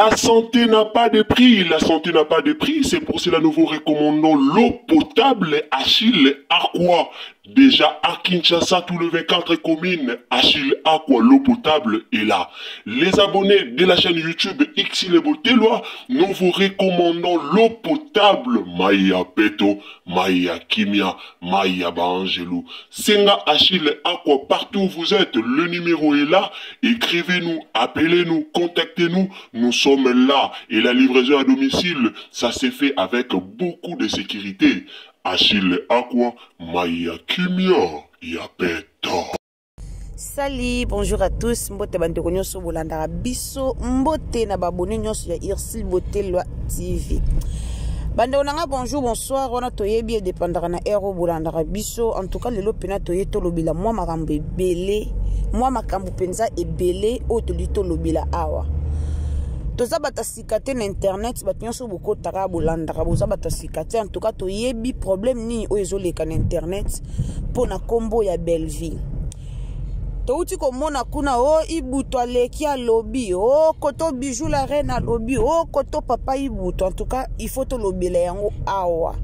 La santé n'a pas de prix, la santé n'a pas de prix, c'est pour cela nous vous recommandons l'eau potable Achille Aqua. Déjà à Kinshasa, tous les 24 communes, Achille Aqua, l'eau potable est là. Les abonnés de la chaîne YouTube Xile Botelwa, nous vous recommandons l'eau potable Maya Peto, Maya Kimia, Maya Bangelou. Senga Achille Aqua, partout où vous êtes, le numéro est là. Écrivez-nous, appelez-nous, contactez-nous, nous sommes là. Et la livraison à domicile, ça s'est fait avec beaucoup de sécurité. Achille Aqua, Maya Kimia, Yapeto. Salut, bonjour à tous. Mbote bandeko nyonso bolandaka biso, mbote na babone nyonso ya Xile Botelwa TV. Bandeko nanga bonjour, bonsoir, wana toyebi dépendaka na ero bolandaka biso. En tout cas, lelo pena toye tolobila mwa makambo ebele, mwa makambo penza ebele o toli tolobila awa. Toza batasikate na internet bat nyonso bokotaka bolandaka boza batasikate. En tout cas toyebi problème ni o ezoleka na internet pona kombo ya Belleville. Touti komona kuna o ibuto aleki a lobby o koto bijou la reine a lobby o koto papa ibuto. En tout cas il faut to lobile yango awa.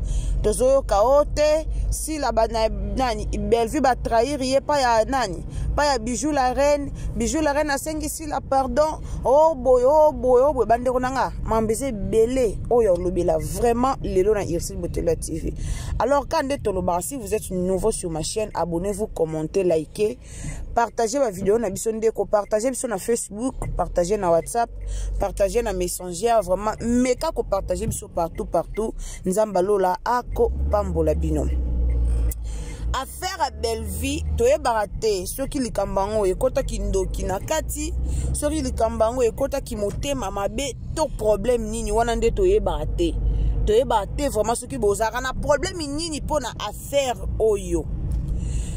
Tozo kaote si la bana nani Belleville ba trahir ye pa ya nani pa ya bijou la reine a sengi si la pardon oh boy bande konanga mambeze belé oyo lobila vraiment lelo na Xile Botelwa TV. Alors quand de loba, si vous êtes nouveau sur ma chaîne, abonnez-vous, commentez, likez, partagez ma vidéo na biso ndeko, partagez biso na Facebook, partagez na WhatsApp, partagez na Messenger, vraiment meka ko partagez biso partout nzamba lola ako pambola bino. Affaire à Belleville, toye barate, soki likambango ekota kindoki na kati, soki likambango ekota kimotema mabe, to problème nini wana nde toye barate. Toye barate vraiment soki bozaka na problème nini pona affaire oyo.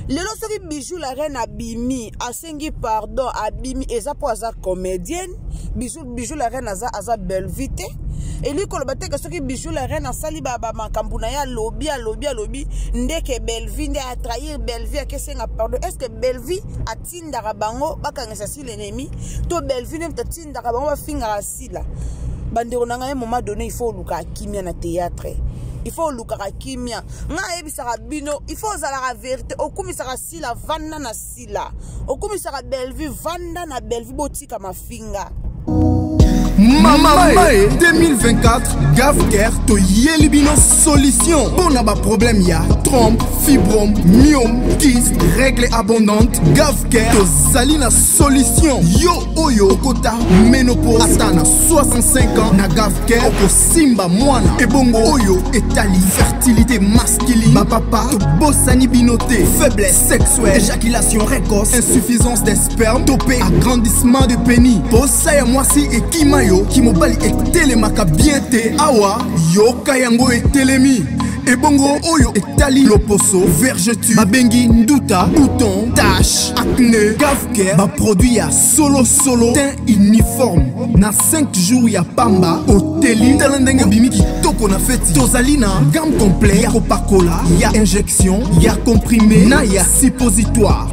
Lelo soki bijou la reine abimi, asengi pardon, abimi, eza po aza comédienne, bijou la reine aza Belleville. Et lui kolobate que soki bijou la reine asali ba makambu na ya lobby ndeke Belleville nde a trahir Belleville akesenga pardon. Est-ce que Belleville atindaka bango bakangisa si l'ennemi to Belleville ne tatindaka bango bafinga asila. Bandeko nanga un moment donné il faut luka kimia na théâtre. Il faut luka kimia. Nga ebisaka bino, il faut zala la vérité. Okumisaka sila vanda na sila. Okumisaka Belleville vanda na Belleville botika mafinga. Mama 2024 Gavker to yelibino solution pour na ba problème ya trompe, fibrome, myome, kyste, règle abondante. Gavker to zalina solution yo oyo kota ménopause atana 65 ans na Gavker oko simba mwana ebongo oyo etali fertilité masculine ba papa to bosani binoté faiblesse sexuelle éjaculation précoce insuffisance des spermes topé agrandissement de pénis bossa ya mwasi ekimayo Kimobali etelemaka bien te awa yoka yango etelemi ebongo oyo etali loposo vergeture babengi nduta bouton tache acné Gavker ba produit ya solo teint uniforme na 5 jours ya pamba oteli talendenge bimi kitoko na feti tozali na gamme complet ya kopakola ya injection ya comprimé na ya suppositoire.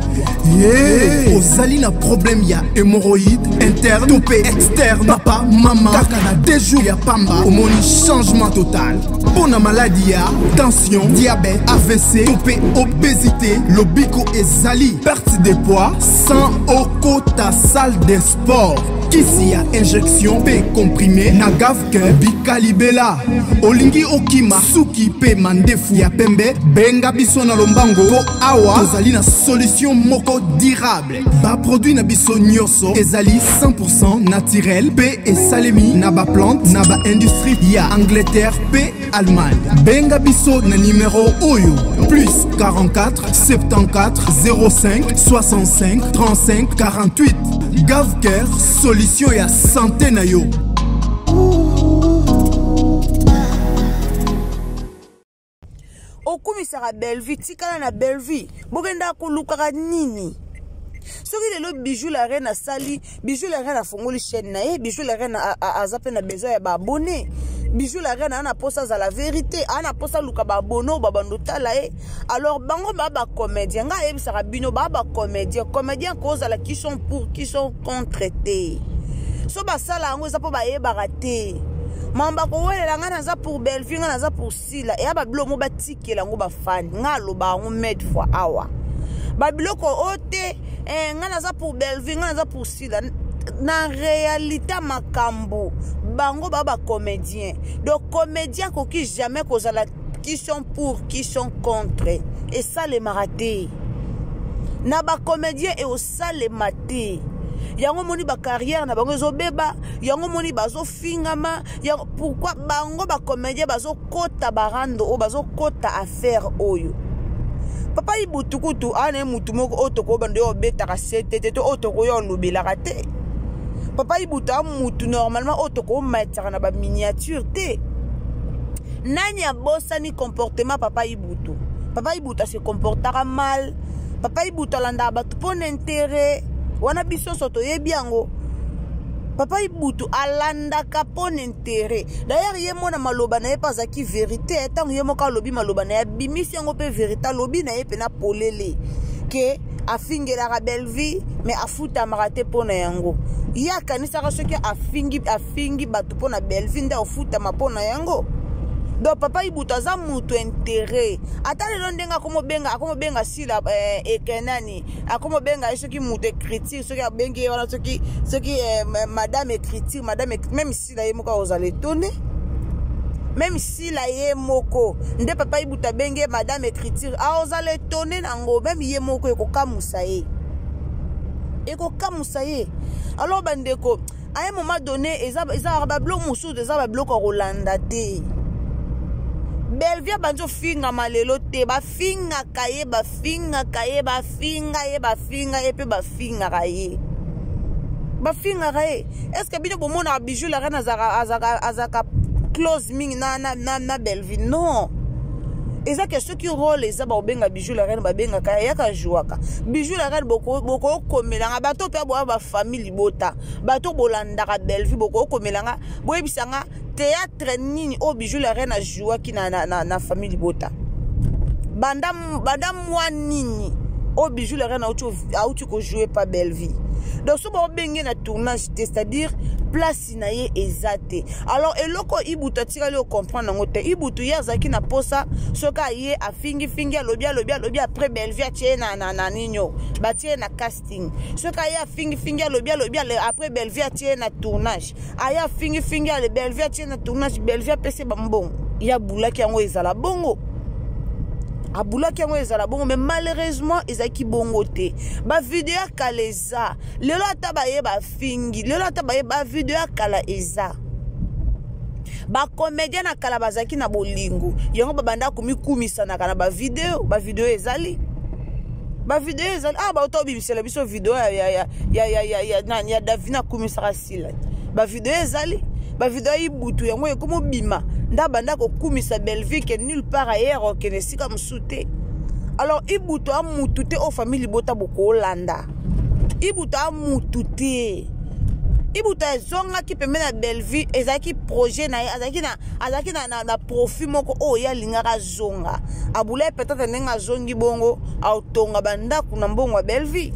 Ozali na problème ya hémorroïde interne topé externe papa maman kaka na 2 jours ya pamba omoni changement total. Pona maladie ya tension diabète AVC topé obésité lobiko ezali perte de poids sans okota salle de sport kisi ya injection pe comprimé na Gavker bikalibela olingi okima suki pe mandefu ya pembe benga biso na lombango po awa tozali na solution moko durable ba produit na biso nyonso ezali 100% naturel pe esalemi na ba plante na ba industrie ya Angleterre pe Allemagne. Benga biso na numéro oyo plus 44 74 05 65 35 48. Gavker solution ya santé na yo. Okumisaka Belleville tikala na Belleville bokenda kolukaka nini soki lelo bijou la reine asali bijou la reine afongoli chaîne na ye bijou la reine azape na besoin ya babone bijou la reine ana posa za la vérité ana posa luka babono babando tala e alors bango ba comédien nga ebisaka bino ba comédien cause la qui sont pour qui sont contre te so basala yango eza po bayebaka te mamba kowelela nga naza pour Bellevue nga naza pour Sila eya babiloko mo batikela yango bafani nga aloba yango made for hour babiloko ote nga naza pour Bellevue nga naza pour Sila na réalité makambo bango ba comédien donc comédien koki jamais kozala qui sont pour qui sont contre et ça les maraté na ba comédien et au ça les maté yango moni ba carrière na bango ezobeba yango moni bazo fingama pourquoi bango ba comédien bazo kota barando o bazo kota affaire oyo papa ibutukutu ane mutu moko otoko bande obeta sete to otoko yo lobela kate papa ibuta mutu normalement otoko mettre na ba miniature te nani a bossa ni comportement papa ibutu se comportera mal papa ibuta landa batu pon intérêt wana biso soto yebiango papa ibutu alanda kapon intérêt d'ailleurs yemo na maloba na pas aki vérité tant yemo ka lobi maloba na bimisi yango pe vérité lobi na pe na polele ke afingela ka Bellevue mais afuta marate pona yango ya kanisa ka soki afingi batu pona Bellevue nda afuta mapona yango donc papa ibuta za mutu intérêt atale lo ndenga akomo benga Sila ekenani akomo benga soki mutu critique soki abengi wana soki madame critique madame même Sila yemo ka ozale tourner même Sila yemoko nde papa ibuta benge madame critique a ozale tourner nango même yemoko ekokamusa ye alors bandeko à un moment donné eza bablo musu eza bablo ko Rolanda te Bellevue banjo finga malelo te bafinga kaye epe bafinga kaye est-ce que bino bomona bijou la reine azaka close ming na Bellevue non eza que ceux qui rôle eza ba benga bijou la reine ba benga kaye yaka jouaka bijou la reine boko komelanga bato pe ba famille bota bato bolandaka Bellevue boko komelanga boyebisanga théâtre nini o bijou la reine a joué qui na famille bota banda moi nini o bijou la reine a outu ko jouer pas Bellevue donc so ba bengi na tournage c'est-à-dire place na ye ezate alors eloko ibuta tika le comprendre ngote ibutu yazaki na posa soka ye afingi alobi après Bellevue atie na ninyo batie na casting soka ye afingi alobi après Bellevue atie na tournage aya afingi ale Bellevue atie na tournage Bellevue pese bambongo ya bulaki yango ezala bongo abulaki yango ezala bongo mais malheureusement ezaki bongo te ba vidéo kaleza lelo ata baye ba fingi lelo ata baye ba vidéo kala eza ba comédien na kala bazaki na bolingo yango babanda komikumisa na kana ba vidéo ezali ah ba oto bimisela biso vidéo ya Davina kumisa Sila ba vidéo ezali ba vidéo ibutu yango ekomo bima nda banda ko kumisa Bellevue que nulle part ailleurs que ne sika msute alors ibutu amutute o famille bota boko Holanda ibutu amutute ibutu zonga ki pembe na Bellevue ezaki projet na azaki na profit moko o ya lingaka zonga abule peut-être nenga zongi bongo autonga banda kuna mbongo wa Bellevue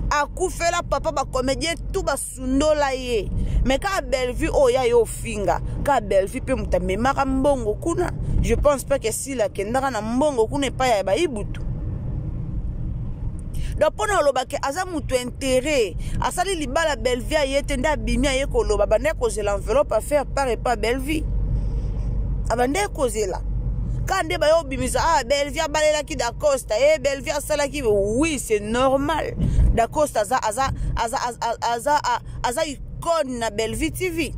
akufela papa ba comédien tout basundola ye mais ka Bellevue oya yo finga ka Bellevue pe mutamemaka mbongo kuna je pense pas que si la kendaka na mbongo kuna pa ya ba ibutu donc pona loba ke aza mutu intérêt asali libala Bellevue yete nda bimia ye ko loba bande ko zela enveloppe à faire part et pas Bellevue abande ko zela quand ba yo bimisa Bellevue balela ki da Costa Bellevue asala ki oui c'est normal da Costa aza icône na Bellevue TV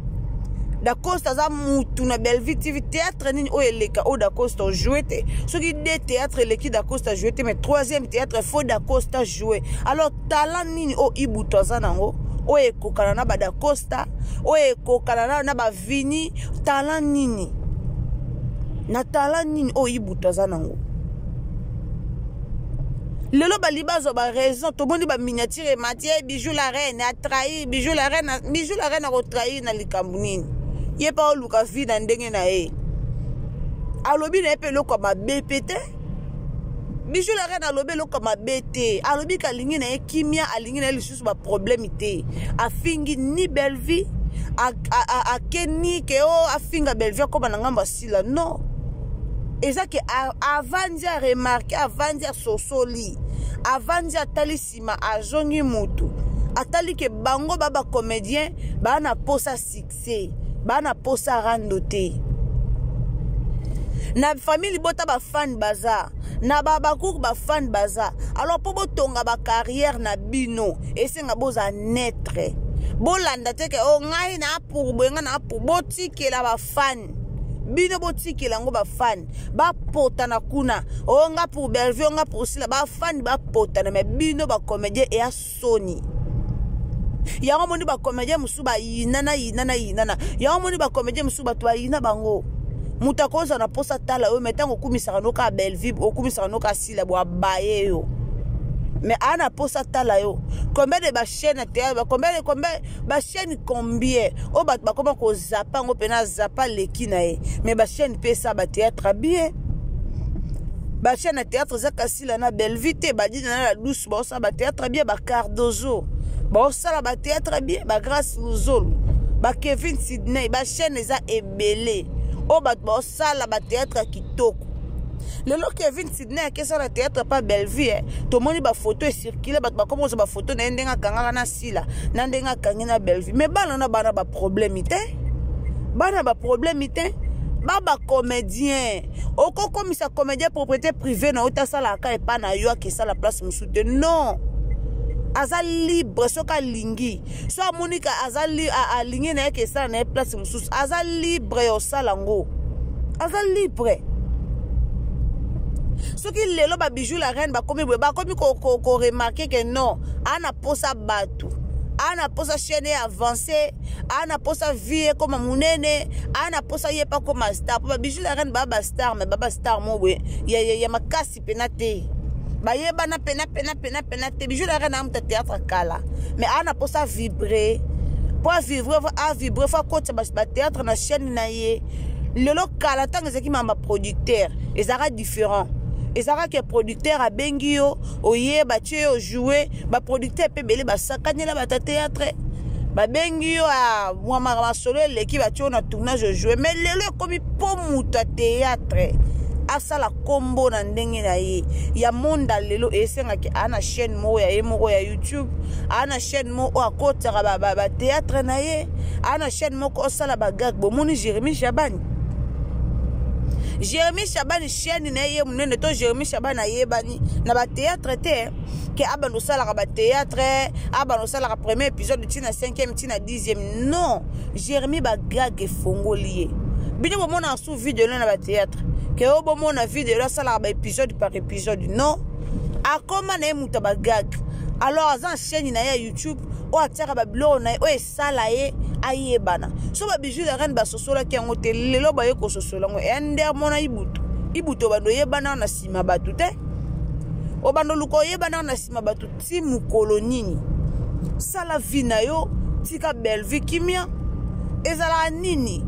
da Costa za mutu na Bellevue TV théâtre nini o eleka o da Costa jouer te soki de théâtre eleki da Costa jouer te mais troisième théâtre faut da Costa jouer alors talent nini o ibuto za nango o ekokana na ba da Costa o ekokana na ba Vini talent nini na talent nini o ibuto za nango lelo balibazo ba raison to bondi ba miniature Mathieu bijou la reine a trahi bijou la reine a retrahi na likambu nini ye pa oluka vi na ndenge na ye alobi na pe loko ba bepete Bijou la reine alobe lo comme bête. Alobi ka lingi na kimia alingi na lisusu ba problème té. A fingi ni belle vie. A keni ke o a finga belle vie comme na ngamba sila non. Et ça que avant de remarquer, avant de sosoli, avant de talisima a jongi mutu. Atali ke bango baba comédien ba na posa succès, ba na posa randoté. Na famille bota ba fan bazar, na baba cour ba fan bazar. Alors pour botonga ba carrière na bino, et c'est nga boza naître. Bolanda te ke o ngai na pour benga na pour botiki la ba fan. Bino botiki la ngo ba fan, ba pota na kuna. O nga pour Bellevue, nga pour sila ba fan ba pota na me bino ba comédien et a Sony. Yango moni ba comédien musuba yinana. Yango moni ba comédien musuba to yina bango. Mutakoza na posa tala o metango kumisaka no ka Bellevue, o kumisaka no ka sila bo abaye yo. Mais ana posa tala yo. Combien de ba chaîne théâtre, combien ba chaîne combien? O ba comment ko zapa ngo pena zapa leki na e. Mais ba chaîne pe ça ba théâtre bien. Ba chaîne théâtre zaka sila na Bellevue te ba di na la douce ba ça ba théâtre bien ba Cardozo. Ba ça ba théâtre bien ba Grâce Luzolo. Ba Kevin Sydney ba chaîne eza ebele. O ba ça la ba théâtre kitoko. Le lo Kevin Sydney ke ça la théâtre pas Bellevue. To moni ba photo e circuler ba comment ça ba photo na ndenga kangaka na sila na ndenga kangina Bellevue. Mais bana na bana ba problème ité. Bana ba problème ité. Baba comédien. Oko comme ça comédien propriété privée na ota sala ka e pa na yo ke ça la place musute. Non. Aza libre soka lingi. So monika aza a lingi na ke ça na place mususu. Aza libre yo salango. Aza libre. Ce qui lelo ba bijou la reine ba komi ko remarquer que non ana posa batu ana posa chaîne avancée ana posa vie comme munene ana posa ye pas comme star ba bijou la reine baba star mais baba star mo we ya makasi penate ba ye bana penate bijou la reine am théâtre kala mais ana posa vibrer pour vivre à vibrer faut côté ba théâtre na chaîne na ye lelo kala tant que qui m'a producteur et ça sera différent. Et ça que producteur a bengio oye ba tue jouer ba producteur pe belé ba sakanyela ba théâtre ba bengio a moi ma solo l'équipe ba tue na tournage jouer mais lelo comme po muta théâtre asa la combo na ndenge na ye ya monda lelo esenga ke ana chaîne mo ya emoko ya YouTube ana chaîne mo o akota ba théâtre na ye ana chaîne mo ko sala ba gag bo moni Jérémy Chabani Jérémy Chabani chaîne na ye munene to Jérémy Chabani na yebani na ba théâtre te ke abano sala ba théâtre abano sala premier épisode tina 5e tina 10e non Jérémy ba gag fongolié bino bo mona sous vidéo na ba théâtre ke o bo mona vidéo la sala ba épisode par épisode non a comment na muta ba gag alors azan chaîne na ya YouTube o ataka ba blog na o esala ye ayebana so ba bijou la reine ba sosola ki ngote lelo ba ye ko sosola ngo ender mona ibuto bando yebana na sima batu te o bando luko yebana na sima batu ti mukolo nini sala vina yo tika Bellevue kimia ezala nini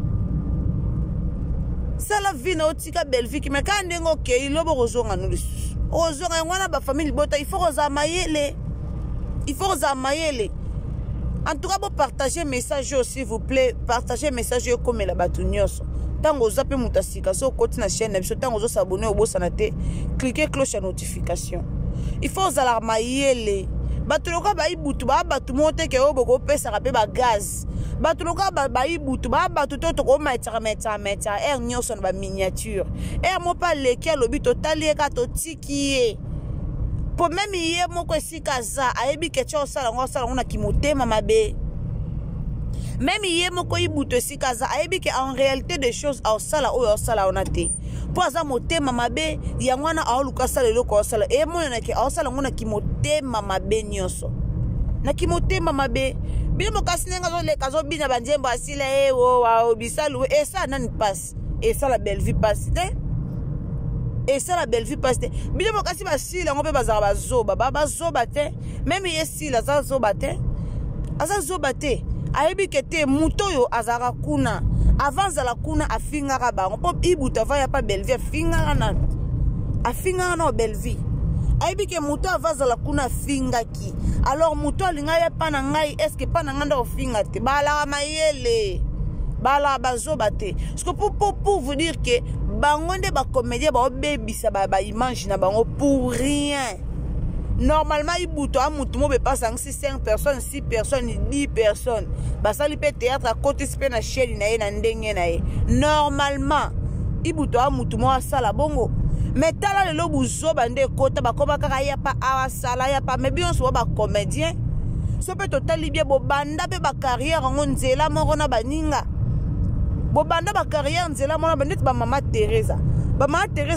sala vina o tika Bellevue kimia ka ndengo ke ilobo kozonga no lisusu ozonga ngwana ba famille bota il faut ozamayele en tout cas, vous partagez message s'il vous plaît. Partagez message comme la batugnoso. Tant que vous avez mutasika, so côté na chaîne, tant que vous abonnez au boss anate, cliquez cloche à notification. Il faut vous alarmer. Batuloka ba ibutu ba batu monte ke o boko pesa ka pe ba gaz. Batuloka ba ibutu ba batu to ko mettre air nyoso ba miniature. Air mo pa leki lobi totali ka to tikié. Pour même hier moko sikaza ayebi kecho sala ngona kimotema mabe même hier moko ibuto sikaza ayebi ke en réalité des choses au sala onate pour za motema mabe ya ngwana aoluka sala loko sala e mona ke au sala ngona kimotema mabe nyoso na kimotema mabe bino mokasinenga zo le kazo bina banjembo asila wa bisalu e ça nani passe et ça la Bellevue passe et ça la Bellevue passe bino mokasi ba sila ngope bazara bazoba bazoba te même yesi la za zoba te aza zoba te ayebi kete muto yo azara kuna avant la kuna afinga ka bango pop ibuta va ya pa Bellevue afinga na Bellevue aibi ke moto avazala kuna fingaki alors moto alinga ya pa na ngai est-ce que pa na nganda ofinga te bala mayele bala bazoba te parce que pour vous dire que bango nde ba comédien ba obebisa ba image na bango pour rien. Normalement il bouto a mutu mo be pas 5 personnes 6 personnes 10 personnes basali pe théâtre à côté spé na chaîne na ye na ndenge na ye normalement il bouto a mutu mo asala bongo mais tala le lobuzo bande kota ba koma kaka ya pa asala ya pa mais bien so ba comédien so pe total bien bo banda pe ba carrière ngonzela moko na baninga bo banda ba carrière nzela mona bandit ba mama Teresa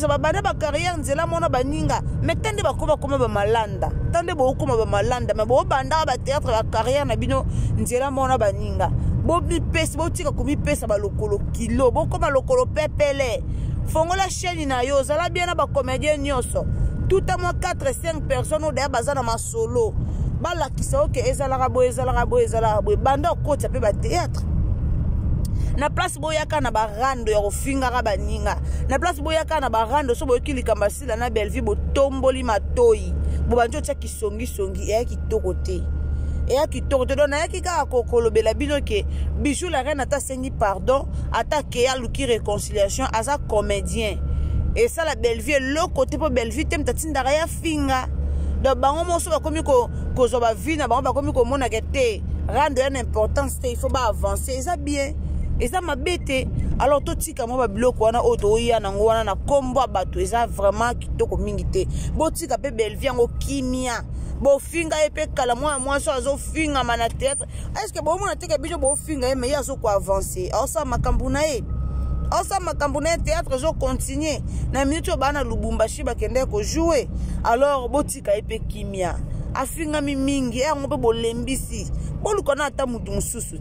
ba banda ba carrière nzela mona baninga mais tande ba koba koma ba malanda tande bo koma ba malanda mais bo banda ba théâtre ba carrière na bino nzela mona baninga bo bi pesa bo tika komi pesa ba lokolo kilo bo koma lokolo pepele fongola chaîne na yo zala bien na ba comédien nyoso tout à moi 4-5 personnes au derrière bazana ma solo bala kisa oke ezala rabo banda okoti pe ba théâtre na place boyaka na barando ya kofinga ka baninga na place boyaka na barando so boyokili kambasila na Bellevue botomboli matoi bo banjo tya kisongi ya kitoko te donc na yaki ka kokolobela bino ke Bijou la reine ata sengi pardon ata ke ya luki réconciliation aza comédien et ça la Bellevue le côté pour Bellevue tem tatindaka ya finga donc bango moso bakomi ko ba vie na bango bakomi ko mona ke te rendre une importance te il faut ba avancer ça bien et ça m'a bêté alors tout tika mo ba biloko wana oto ya na ngwana na kombo bato eza vraiment kitoko mingi te botika pe Bellevue ngo kimia bo finga epe kala moi so azo finga mana théâtre est-ce que bo mona teka bijo bo finga mais ya zo ko avancer osa makambuna théâtre zo continuer na minute bana Lubumbashi bakende ko jouer alors botika epe kimia afinga mingi yango pe bolembisi bolukona ata mutu mususu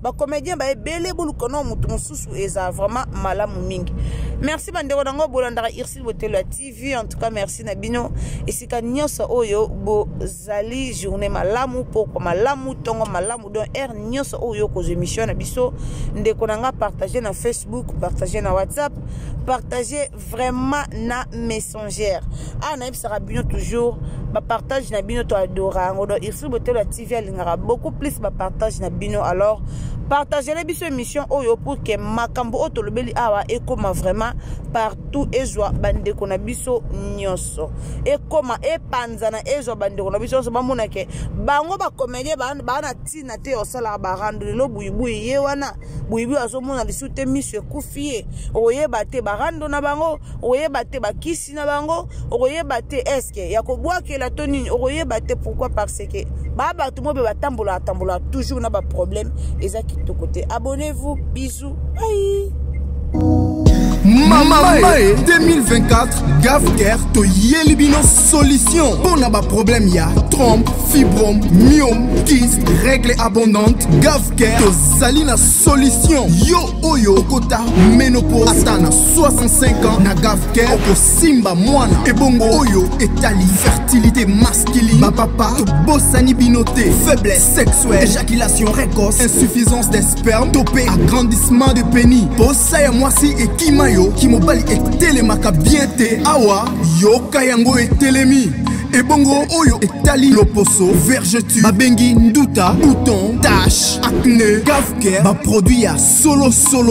ba comédien ba ebele bolukona mutu mususu eza vraiment malamu mingi. Merci bandeko dango bolandaka Irsil Botelo TV en tout cas merci na bino esika nyoso oyo bozali journée malamu poko malamu tongo malamu don nyoso oyo ko émission na biso ndeko nanga partager na Facebook partager na WhatsApp partager vraiment na Messenger na ebisaka bino toujours ba partage na bino to adora ngodo Irsil Botelo TV alingara beaucoup plus ba partage na bino alors partagez les biso émission oyo pour que makambo otolobeli awa ekoma vraiment partout ezwa bandeko na biso nyoso ekoma epanzana ezwa bandeko na biso ba mona ke bango ba comédien ba tina te osala ba rendre lo buibui ye wana buibui azomona lisute miso ekufie oyeba te ba rando na bango oyeba te ba kisi na bango oyeba te eske ya kobwakela to nini oyeba te pourquoi parce que baba tout mo be batambola toujours na ba problème ezaki de côté. Abonnez-vous, bisous, bye. Mama 2024 Gavker to Yelibino solution. Pour n'a pas problème ya trompe, fibrome, myome, kyste, règles abondantes. Gavker to Zalina solution. Yo oyo kota ménopause atana 65 ans na Gavker oko simba mwana ebongo oyo etali fertilité masculine. Ma papa to bossani binoté, faiblesse sexuelle, éjaculation précoce, insuffisance des spermes, topé agrandissement de pénis. Bossa ya mwasi et kimayo Kimobali etelemaka bien te awa yoka yango etelemi ebongo oyo etali loposo vergeture babengi nduta bouton tache acné Gavker ba produit ya solo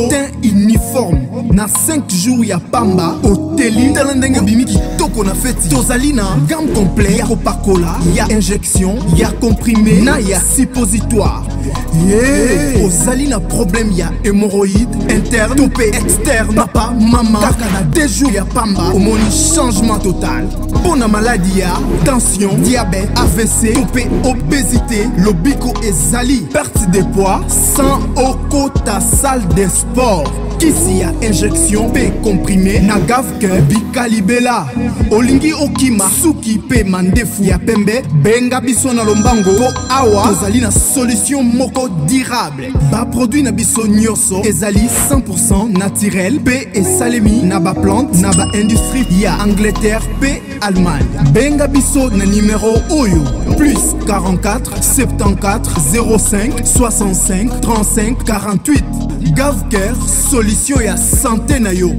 teint uniforme na 5 jours ya pamba oteli tala ndenge bimi kitoko na feti tozali na gamme complet ya kopakola ya injection ya comprimé na ya suppositoire ozali na problème ya hémorroïde interne topé externe papa mama kaka na 2 jours ya pamba omoni changement total pona maladie ya tension diabète AVC topé obésité lobiko ezali perte de poids sans okota salle de sport kisi ya injection pe comprimé na Gavker bikalibela olingi okima suki pe mandefu ya pembe benga biso na lombango po awa tozali na solution moko durable ba produit na biso nyoso ezali 100% naturel pe esalemi na ba plante na ba industrie ya Angleterre pe Allemagne benga biso na numéro oyo plus 44 74 05 65 35 48 Gavker solution ya santé na yo.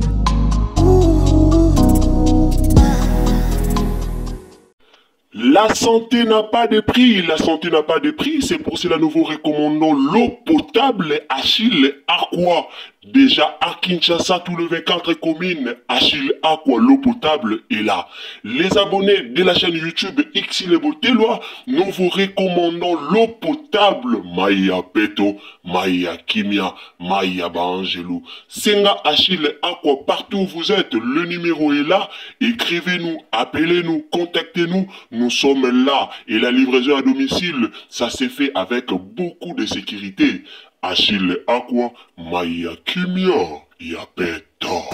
La santé n'a pas de prix, la santé n'a pas de prix, c'est pour cela nous vous recommandons l'eau potable Achille Aqua. Déjà à Kinshasa, tous les 24 communes, Achille Aqua, l'eau potable est là. Les abonnés de la chaîne YouTube Xile Botelwa, nous vous recommandons l'eau potable Maya Peto, Maya Kimia, Maya Bangelou. Senga Achille Aqua, partout où vous êtes, le numéro est là. Écrivez-nous, appelez-nous, contactez-nous. Nous sommes là et la livraison à domicile, ça s'est fait avec beaucoup de sécurité. Achille Aqua, Maya Kimia, Yapeto.